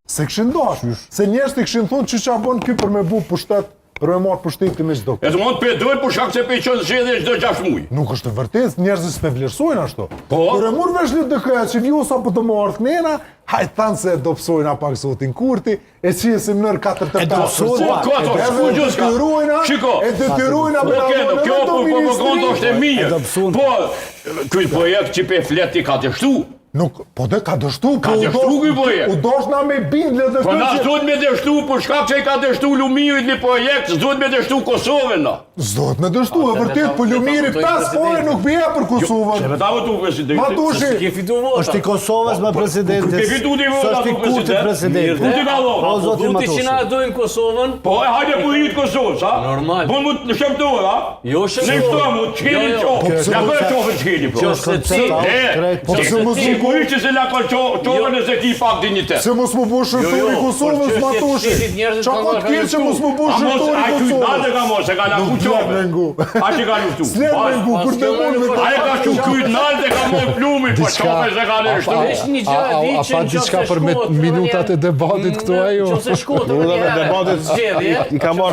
Se këshin dosh, se njerëz të këshin thonë që qa bën ky për me bu pushtet, për me marrë pushtetin me çdo. E të mund për dojnë për shkak se për qënë zgjedhje çdo 6 muaj. Nuk është vërtet, njerëzit s'pe vlerësojnë ashtu. Po? Kur e mor vesh LDK që vju sa po të marrë knena, hajt thanë se do psojnë pak zotin Kurti, e qesim nër 4-5. E detyrojnë Po është e mirë. Po, ky projekt që pe fleti ka dështu. Nuk, po dhe ka dështu, Ka dështu ky projekt. U dosh na me bindë LDK. Po na s'duhet me dështu, për shkak se i ka dështu Lumirit një projekt, s'duhet me dështu Kosovën na. S'duhet me dështu, e vërtet, po Lumiri 5 ore nuk bie për Kosovën. Që ta votu presidenti. Ma dushi. Është i Kosovës me presidentin. Ke fitu ti vota Është i Kurti presidenti. Ku ti ka dhënë? O zoti Duti që na Matoshi. dojmë Kosovën. Po e hajde po hit Kosovës, ha? Normal. Po mund të shëmtohet, ha? Jo Ne shtomu, çkeni çoftë. Ja bëj çoftë çkeni po. Se ti. Po se mos Si ku ishte se la çoftë se ki pak dinjitet. Se mos më bësh shërtori Kosovës, Matoshi. Qa ka të kjerë që mos më bësh shërtori Ai ky Kosovës? dalë ka mos, e ka la ku çoftë. A që ka luftu? S'le me ngu, kur të mund Ai ka shu ky dalë ka mos plumin, po çoftë se ka lështu. Është një gjë e di që diçka për minutat e debatit këtu ajo? Nëse shkotë për një herë, zgjedhje. I ka marrë